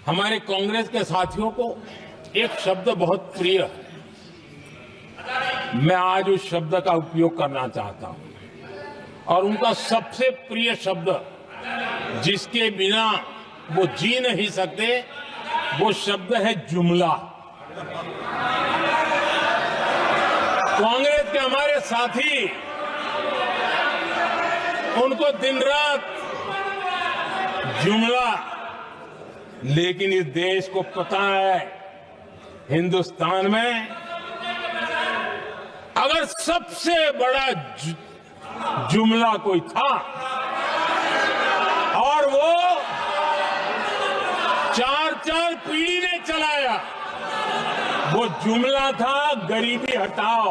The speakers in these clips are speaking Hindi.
हमारे कांग्रेस के साथियों को एक शब्द बहुत प्रिय है। मैं आज उस शब्द का उपयोग करना चाहता हूं और उनका सबसे प्रिय शब्द जिसके बिना वो जी नहीं सकते वो शब्द है जुमला। कांग्रेस के हमारे साथी उनको दिन रात जुमला, लेकिन इस देश को पता है हिंदुस्तान में अगर सबसे बड़ा जुमला कोई था और वो 4 पीढ़ी ने चलाया, वो जुमला था गरीबी हटाओ।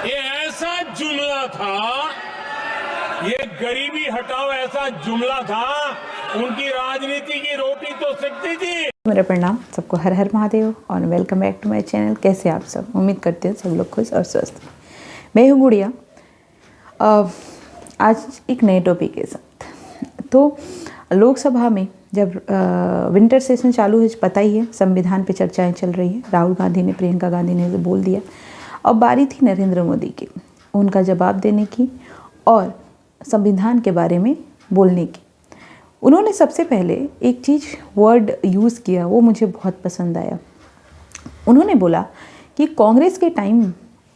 ये ऐसा जुमला था, ये गरीबी हटाओ ऐसा जुमला था, उनकी राजनीति की रोटी तो सिकती थी। मेरा प्रणाम सबको, हर हर महादेव और welcome back to my channel. कैसे आप सब? उम्मीद करते हैं सब लोग खुश और स्वस्थ। मैं हूँ गुड़िया। आज एक नए टॉपिक के साथ। तो लोकसभा में जब विंटर सेशन चालू है, पता ही है संविधान पे चर्चाएं चल रही हैं। राहुल गांधी ने, प्रियंका गांधी ने बोल दिया। अब बारी थी नरेंद्र मोदी की, उनका जवाब देने की और संविधान के बारे में बोलने की। उन्होंने सबसे पहले एक चीज़ वर्ड यूज़ किया, वो मुझे बहुत पसंद आया। उन्होंने बोला कि कांग्रेस के टाइम,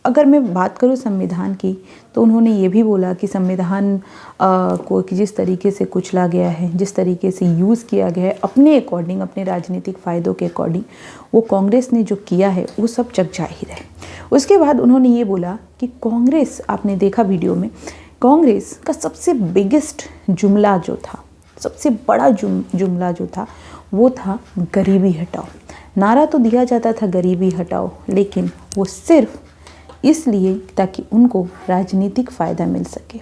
अगर मैं बात करूँ संविधान की, तो उन्होंने ये भी बोला कि संविधान को जिस तरीके से कुचला गया है, जिस तरीके से यूज़ किया गया है अपने अकॉर्डिंग, अपने राजनीतिक फ़ायदों के अकॉर्डिंग, वो कांग्रेस ने जो किया है वो सब जग जाहिर है। उसके बाद उन्होंने ये बोला कि कांग्रेस, आपने देखा वीडियो में, कांग्रेस का सबसे बिगेस्ट जुमला जो था, सबसे बड़ा जुमला जो था वो था गरीबी हटाओ। नारा तो दिया जाता था गरीबी हटाओ, लेकिन वो सिर्फ इसलिए ताकि उनको राजनीतिक फ़ायदा मिल सके।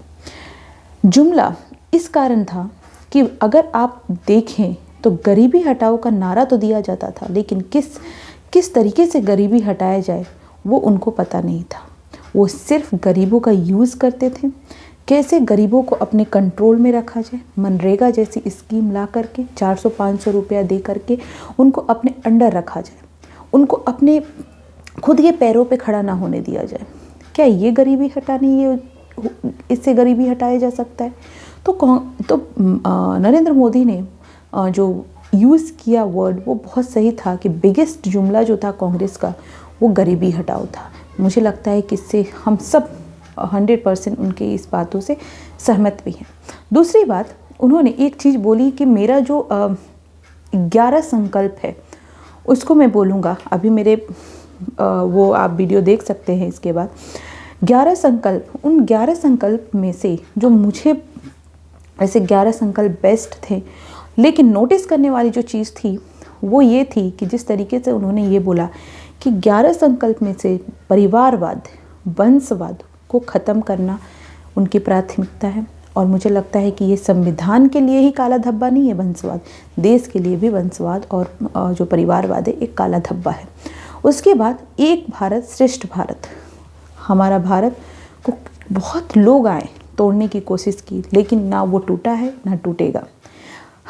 जुमला इस कारण था कि अगर आप देखें तो गरीबी हटाओ का नारा तो दिया जाता था, लेकिन किस तरीके से गरीबी हटाया जाए वो उनको पता नहीं था। वो सिर्फ गरीबों का यूज़ करते थे, कैसे गरीबों को अपने कंट्रोल में रखा जाए। मनरेगा जैसी स्कीम ला करके 400-500 रुपया दे करके उनको अपने अंडर रखा जाए, उनको अपने खुद के पैरों पे खड़ा ना होने दिया जाए। क्या ये गरीबी हटानी, ये इससे गरीबी हटाया जा सकता है? तो नरेंद्र मोदी ने जो यूज़ किया वर्ड, वो बहुत सही था कि बिगेस्ट जुमला जो था कांग्रेस का वो गरीबी हटाओ था। मुझे लगता है कि इससे हम सब 100% उनके इस बातों से सहमत भी हैं। दूसरी बात, उन्होंने एक चीज़ बोली कि मेरा जो 11 संकल्प है उसको मैं बोलूँगा। अभी मेरे वो आप वीडियो देख सकते हैं। इसके बाद 11 संकल्प, उन 11 संकल्प में से जो मुझे ऐसे 11 संकल्प बेस्ट थे, लेकिन नोटिस करने वाली जो चीज़ थी वो ये थी कि जिस तरीके से उन्होंने ये बोला कि 11 संकल्प में से परिवारवाद, वंशवाद को ख़त्म करना उनकी प्राथमिकता है। और मुझे लगता है कि ये संविधान के लिए ही काला धब्बा नहीं है वंशवाद, देश के लिए भी वंशवाद और जो परिवारवाद है एक काला धब्बा है। उसके बाद एक भारत श्रेष्ठ भारत, हमारा भारत को बहुत लोग आए तोड़ने की कोशिश की, लेकिन ना वो टूटा है ना टूटेगा।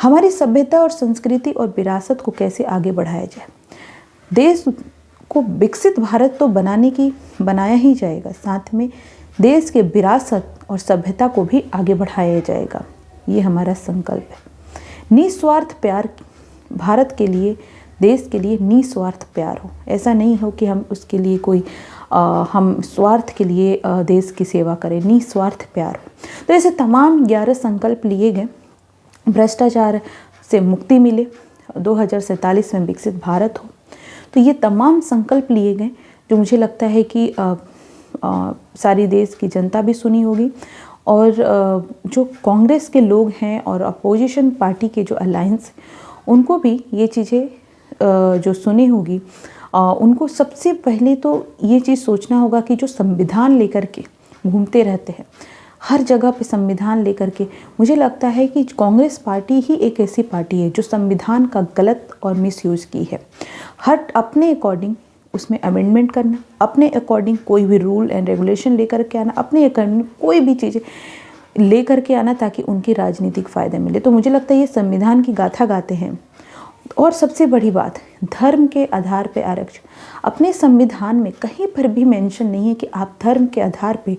हमारी सभ्यता और संस्कृति और विरासत को कैसे आगे बढ़ाया जाए। देश को विकसित भारत तो बनाया ही जाएगा, साथ में देश के विरासत और सभ्यता को भी आगे बढ़ाया जाएगा। ये हमारा संकल्प है। निस्वार्थ प्यार भारत के लिए, देश के लिए निस्वार्थ प्यार हो। ऐसा नहीं हो कि हम उसके लिए कोई हम स्वार्थ के लिए देश की सेवा करें, निस्वार्थ प्यार हो। तो ऐसे तमाम 11 संकल्प लिए गए। भ्रष्टाचार से मुक्ति मिले, 2047 में विकसित भारत हो। तो ये तमाम संकल्प लिए गए जो मुझे लगता है कि सारी देश की जनता भी सुनी होगी, और जो कांग्रेस के लोग हैं और अपोजिशन पार्टी के जो अलायंस, उनको भी ये चीज़ें जो सुनी होगी, उनको सबसे पहले तो ये चीज़ सोचना होगा कि जो संविधान लेकर के घूमते रहते हैं हर जगह पे संविधान लेकर के, मुझे लगता है कि कांग्रेस पार्टी ही एक ऐसी पार्टी है जो संविधान का गलत और मिसयूज़ की है। हर अपने अकॉर्डिंग उसमें अमेंडमेंट करना, अपने अकॉर्डिंग कोई भी रूल एंड रेगुलेशन लेकर के आना, अपने अकॉर्डिंग कोई भी चीज़ें लेकर के आना ताकि उनके राजनीतिक फायदे मिले। तो मुझे लगता है ये संविधान की गाथा गाते हैं। और सबसे बड़ी बात, धर्म के आधार पे आरक्षण। अपने संविधान में कहीं पर भी मेंशन नहीं है कि आप धर्म के आधार पे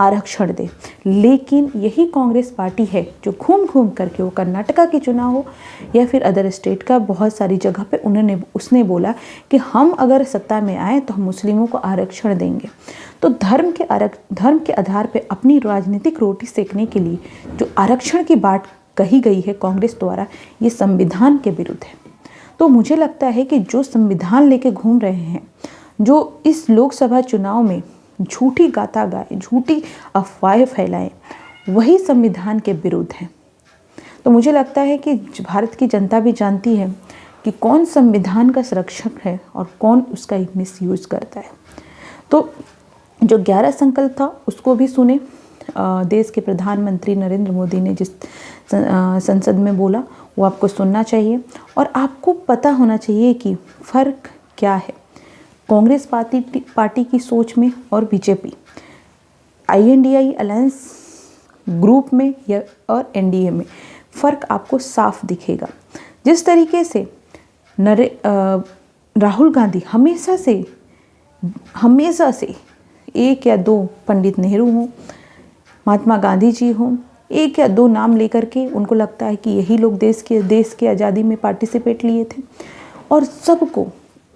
आरक्षण दें, लेकिन यही कांग्रेस पार्टी है जो घूम घूम करके, वो कर्नाटका के चुनाव हो या फिर अदर स्टेट का, बहुत सारी जगह पे उसने बोला कि हम अगर सत्ता में आए तो हम मुस्लिमों को आरक्षण देंगे। तो धर्म के आधार पे अपनी राजनीतिक रोटी सेकने के लिए जो आरक्षण की बात कही गई है कांग्रेस द्वारा, ये संविधान के विरुद्ध है। तो मुझे लगता है कि जो संविधान लेके घूम रहे हैं, जो इस लोकसभा चुनाव में झूठी गाथा गाए, झूठी अफवाहें फैलाएं, वही संविधान के विरुद्ध है। तो मुझे लगता है कि भारत की जनता भी जानती है कि कौन संविधान का संरक्षक है और कौन उसका मिसयूज करता है। तो जो 11 संकल्प था उसको भी सुने। देश के प्रधानमंत्री नरेंद्र मोदी ने जिस संसद में बोला वो आपको सुनना चाहिए, और आपको पता होना चाहिए कि फ़र्क क्या है कांग्रेस पार्टी की सोच में और बीजेपी INDI अलायंस ग्रुप में या और NDA में। फ़र्क आपको साफ दिखेगा। जिस तरीके से राहुल गांधी हमेशा से एक या दो, पंडित नेहरू हों, महात्मा गांधी जी हों, एक या दो नाम लेकर के उनको लगता है कि यही लोग देश के आज़ादी में पार्टिसिपेट लिए थे, और सबको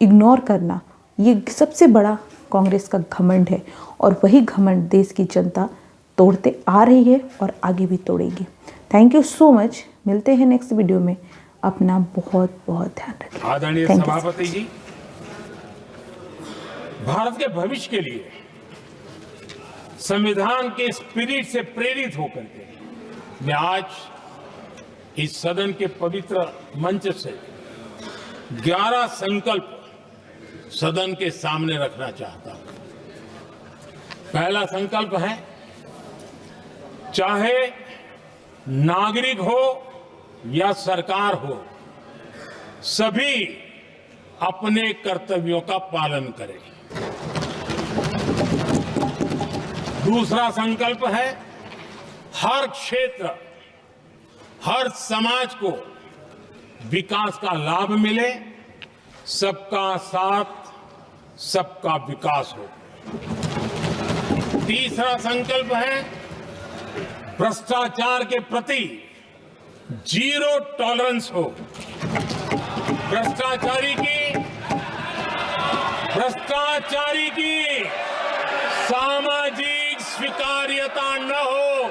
इग्नोर करना, ये सबसे बड़ा कांग्रेस का घमंड है। और वही घमंड देश की जनता तोड़ते आ रही है और आगे भी तोड़ेगी। Thank you so much. मिलते हैं नेक्स्ट वीडियो में। अपना बहुत बहुत ध्यान रखें। आदरणीय सभापति जी, भारत के भविष्य के लिए संविधान के स्पिरिट से प्रेरित होकर के मैं आज इस सदन के पवित्र मंच से 11 संकल्प सदन के सामने रखना चाहता हूं। पहला संकल्प है, चाहे नागरिक हो या सरकार हो, सभी अपने कर्तव्यों का पालन करें। दूसरा संकल्प है, हर क्षेत्र, हर समाज को विकास का लाभ मिले, सबका साथ, सबका विकास हो। तीसरा संकल्प है, भ्रष्टाचार के प्रति जीरो टॉलरेंस हो। भ्रष्टाचारी की सामाजिक स्वीकार्यता न हो।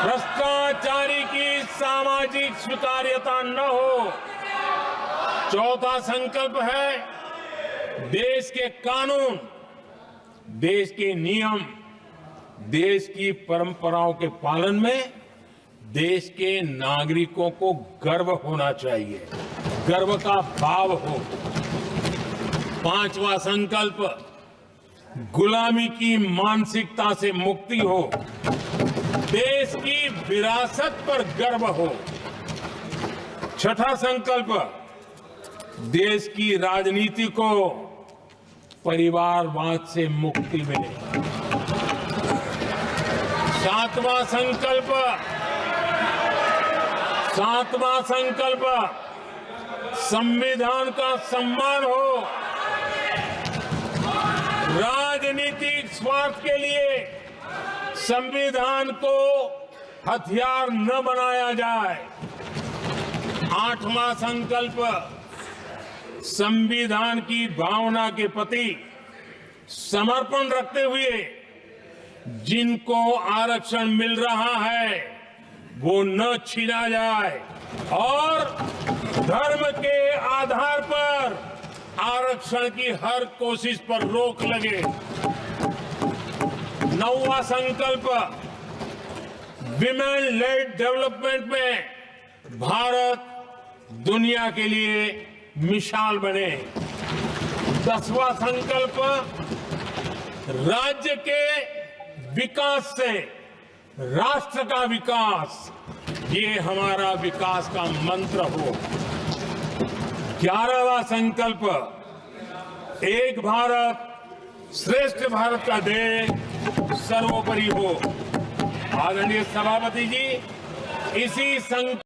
भ्रष्टाचारी की सामाजिक स्वीकार्यता न हो। चौथा संकल्प है, देश के कानून, देश के नियम, देश की परंपराओं के पालन में देश के नागरिकों को गर्व होना चाहिए, गर्व का भाव हो। पांचवा संकल्प, गुलामी की मानसिकता से मुक्ति हो, देश की विरासत पर गर्व हो। छठा संकल्प, देश की राजनीति को परिवारवाद से मुक्ति मिले। सातवां संकल्प, संविधान का सम्मान हो। राजनीतिक स्वार्थ के लिए संविधान को हथियार न बनाया जाए। आठवां संकल्प, संविधान की भावना के प्रति समर्पण रखते हुए जिनको आरक्षण मिल रहा है वो न छीना जाए और धर्म के आधार पर आरक्षण की हर कोशिश पर रोक लगे। नौवां संकल्प, विमेन लेड डेवलपमेंट में भारत दुनिया के लिए मिसाल बने। 10वां संकल्प, राज्य के विकास से राष्ट्र का विकास, ये हमारा विकास का मंत्र हो। 11वां संकल्प, एक भारत श्रेष्ठ भारत का ध्येय सर्वोपरि हो। आदरणीय सभापति जी, इसी संग